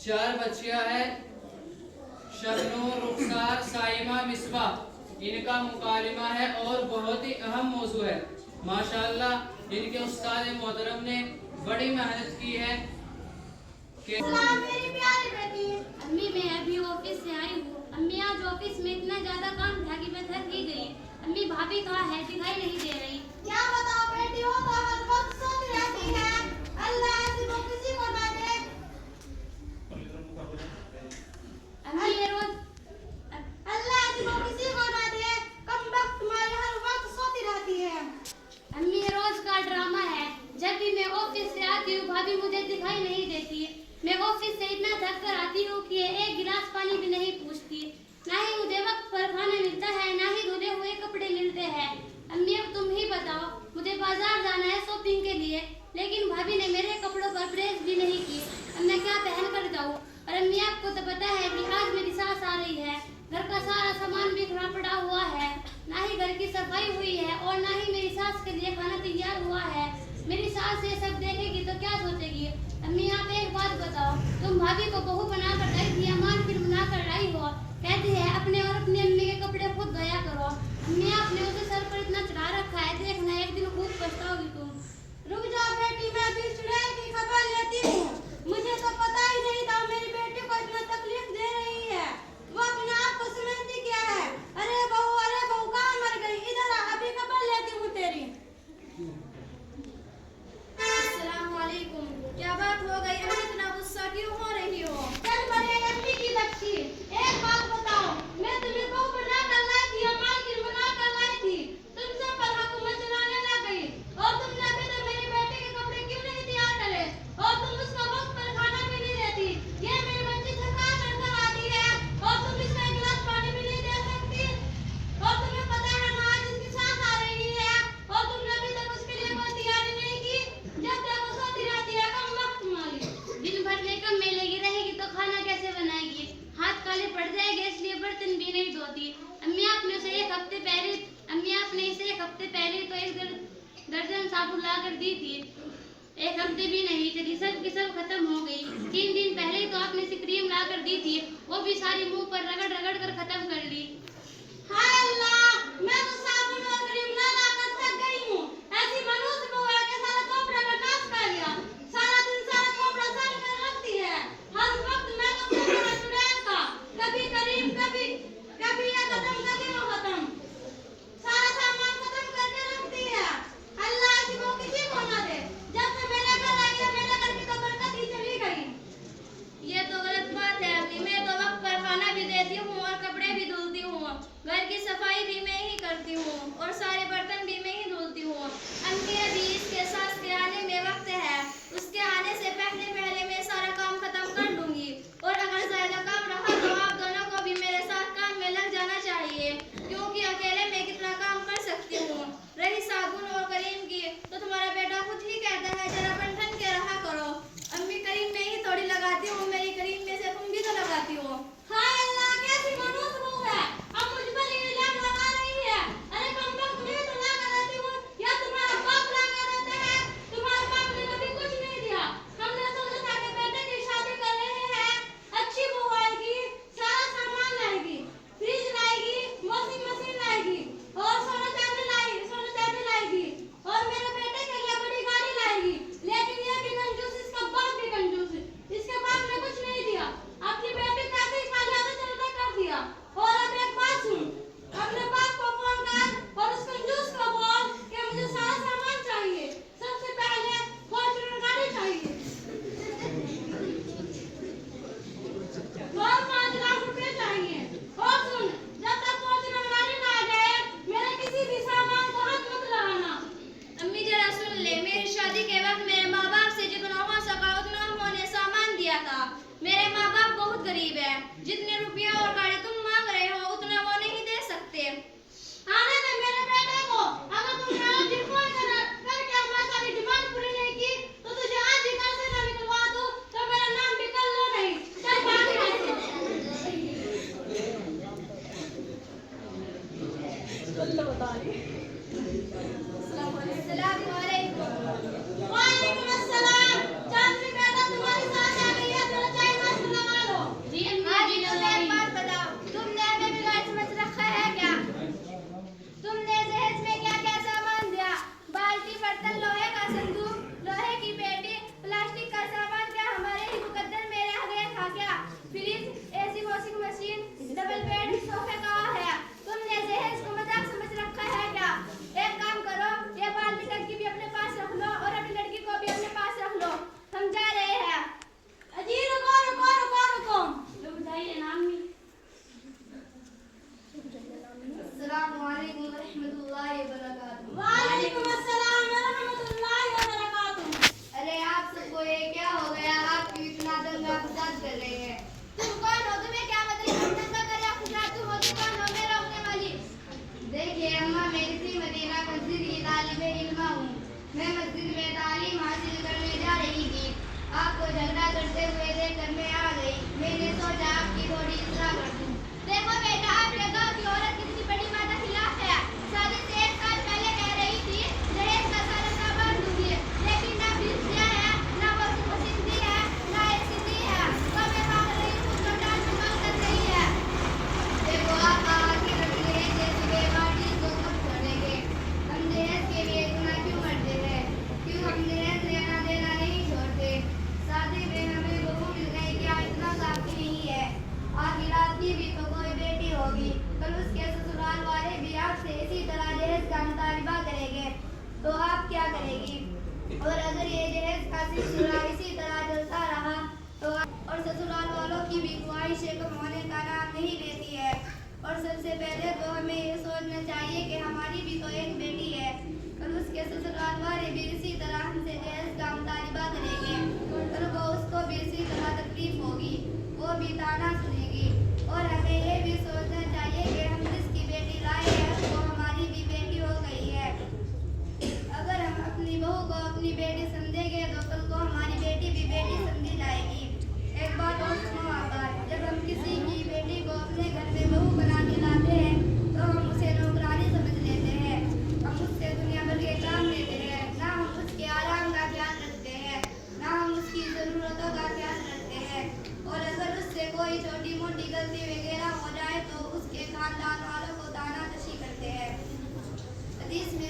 4 बच्चियां हैं, शबनूर, रुखसार, साइमा, मिसबा। इनका मुकालिमा है और बहुत ही अहम मौजू है। माशाअल्लाह इनके उस्ताद मोहतरम ने बड़ी मेहनत की है कि मेरी प्यारी बेटी। अम्मी मैं अभी ऑफिस से आई हूँ। अम्मी आज ऑफिस में इतना ज्यादा काम था कि मैं थक ही गई। अम्मी भाभी कहाँ है, दिखाई नहीं दे रही। क्या बताओ बेटी, वो तो हर वक्त सोती रहती है। अल्लाह ऐसी को किसी को ना दे। अम्मी ये रोज अल्लाह ऐसी को किसी को ना दे। कम वक्त तुम्हारी हर वक्त सोती रहती है। अम्मी ये रोज का ड्रामा है। जब भी मैं ऑफिस से आती हूँ भाभी मुझे दिखाई नहीं देती। मैं ऑफिस से इतना थक कर आती हूँ कि एक गिलास पानी भी नहीं पूछती। ना ही मुझे वक्त पर खाना मिलता है, ना ही धुले हुए कपड़े मिलते हैं। अम्मी अब तुम ही बताओ, मुझे बाजार जाना है शॉपिंग के लिए, लेकिन भाभी ने मेरे कपड़ों पर प्रेस भी नहीं की। अब मैं क्या पहन कर जाऊँ? और अम्मी आपको तो पता है कि आज मेरी सास आ रही है। घर का सारा सामान बिखरा पड़ा हुआ है, ना ही घर की सफाई हुई है और ना ही मेरी सास के लिए खाना तैयार हुआ है। मेरी सास ये सब देखेगी तो क्या सोचेगी? अम्मी आप एक बात बताओ, तुम भाभी को बहू बनाकर लाई थी या मालकिन बनाकर लाई हो? कहती है अपने और अपनी अम्मी के कपड़े खुद धोया करो। अम्मी आपने उसे सर पर इतना चढ़ा रखा है, देखना एक दिन खूब पछताओगी तुम। रुक जाओ बेटी, मैं अभी चुड़ैल की खबर लेती हूँ। मुझे तो पता ही नहीं था मेरी बेटी को इतना तकलीफ दे रही है। वो अपने आप को समझती क्या है? अरे बहू कहाँ मर गई? इधर आ, अभी खबर लेती हूँ तेरी। अस्सलामुअलैकुम। क्या बात हो गई? अभी इतना गुस्सा क्यों हो रही हो? चल बड़े अम्मी की बच्ची, एक बात बताओ, मैं तुम्हें बहू बना कर लाई थी या मालकिन बना कर लाई थी? तुम सब पर हुकूमत चलाने लग गई। और तुमने अभी तक मेरी बेटी के कपड़े क्यों नहीं तैयार करे? और तुम उसको वक्त पर खाना भी नहीं देती। ये मेरी बच्ची थका कर आती है और तुम इसको एक गिलास पानी भी नहीं दे सकती। और तुम्हें पता है ना आज इसकी सास आ रही है और तुमने अभी तक उसके लिए कोई तैयारी नहीं की। जब देखो सोती रहती है, कम वक्त तुम्हारी। दिन भर मेकअप में लगी रहेगी तो खाना कैसे बनाएगी? हाथ काले पड़ जाएंगे इसलिए बर्तन भी नहीं धोती। अम्मी आपने इसे एक हफ्ते पहले तो एक दर्जन साबुन ला कर दी थी। एक हफ्ते भी नहीं चली, सब की सब खत्म हो गई। 3 दिन पहले तो आपने इसे क्रीम ला कर दी थी, वो भी सारी मुंह पर रगड़ रगड़ कर खत्म कर ली। हाय अल्लाह, मैं तो साबुन और क्रीम ला ला कर थक गई हूँ। ऐसी मनुष्य बहू है कि सारा कपड़ा का नाश कर लिया। सारा दिन सारा कपड़ा साल कर रखती है। हर वक्त मैं तो कपड़ा चुड़ैल का, कभी करीम कभी ये खत्म कभी वो खत्म। सारा सामान खत्म करके रखती है। अल्लाह ऐसी बहू किसी को ना दे। जब से मेरे घर आई है मेरे घर की तो बरकत ही चली गई। ये तो गलत बात है अम्मी, मैं तो वक्त पर खाना भी देती हूँ और कपड़े भी धुलती हूँ। घर की सफाई भी मैं ही करती हूँ और सारे बर्तन भी मैं ही धुलती हूँ। अम्मी अभी इसके सास के आने में वक्त है, उसके आने से पहले मैं सारा काम खत्म कर लूंगी। और अगर ज्यादा काम रहा तो आप दोनों को भी मेरे साथ काम में लग जाना चाहिए, क्योंकि अकेले मैं कितना काम कर सकती हूँ। रही साबुन और करीम की तो तुम्हारा बेटा खुद ही कहता है जरा बंधन के रहा करो। अम्मी करीम में ही थोड़ी लगाती हूँ, मेरी करीम में से तुम भी तो लगाती हो। हाय अल्लाह, कैसी मनुष्य बहू है, अब मुझ पर इल्जाम लगा रही है। अरे कम वक्त में तो ला कर रहती हूँ या तुम्हारा बाप ला कर रहता है? तुम्हारे बाप ने कभी कुछ नहीं दिया। हमने सोचा था कि बेटे की शादी कर रहे हैं, अच्छी बहू आएगी, सारा सामान लाएगी, फ्रिज लाएगी, वॉशिंग मशीन लाएगी और सोना चांदी लाएगी और मेरे बेटे के लिए बड़ी गाड़ी लाएगी। लेकिन ये भी कंजूस, इसका बाप भी कंजूस, इसके बाप ने कुछ नहीं दिया। अपनी बेटी का भी खाली आधा चलता कर दिया। और अब एक बात सुन, अपने बाप को फोन कर और उस कंजूस को बोल कि मुझे सारा सामान चाहिए। सबसे पहले फॉर्च्यूनर गाड़ी चाहिए और 5 लाख रुपए चाहिए। और सुन, जब तक फॉर्च्यूनर गाड़ी ना आ जाए मेरे किसी भी सामान को हाथ मत लगाना। अम्मी जरा सुन ले, मेरी शादी के वक्त मेरे माँ बाप से जितना हो सका उतना उन्होंने सामान दिया था। मेरे माँ बाप बहुत गरीब है, जितने रुपया और गाड़ी तुम मांग रहे हो उतना वो नहीं दे सकते। आने दे मेरे बेटे को, अगर तुमने आज ही फोन करके हमारी सारी डिमांड पूरी नहीं की तो तुझे आज ही घर से ना निकलवा दूं तो मेरा नाम भी कर लो नहीं। चल भाग यहाँ से। वालेकुम अस्सलाम। चांदनी बेटा तुम्हारी सास आ गई है, जरा चाय नाश्ता तो आप क्या करेगी? और अगर ये दहेज का सिलसिला इसी तरह चलता रहा तो और ससुराल वालों की भी ख्वाहिशें कम होने का नाम नहीं लेती है। और सबसे पहले तो हमें ये सोचना चाहिए कि हमारी भी तो एक बेटी है, कल उसके ससुराल वाले भी इसी तरह हमसे दहेज का मुतालिबा करेंगे, कल वो उसको भी इसी तरह तकलीफ होगी, वो भी ताना सुनेगी। और हमें ये भी सोचना चाहिए कि हम जिसकी बेटी लाए हैं वो हमारी भी बेटी हो गई है। अगर हम अपनी बहू को अपनी बेटी समझेंगे तो कल को हमारी बेटी भी बेटी समझी जाएगी। एक बात और सुनो आबाद, जब हम किसी की बेटी को अपने घर में बहू बना के लाते हैं तो हम उसे नौकरानी समझ लेते हैं, हम उससे दुनिया भर के काम लेते हैं, ना हम उसके आराम का ध्यान रखते हैं, ना हम उसकी ज़रूरतों का ध्यान रखते हैं। और अगर उससे कोई छोटी मोटी गलती वगैरह हो जाए तो उसके खानदान वालों को तानातशी करते हैं। हदीस में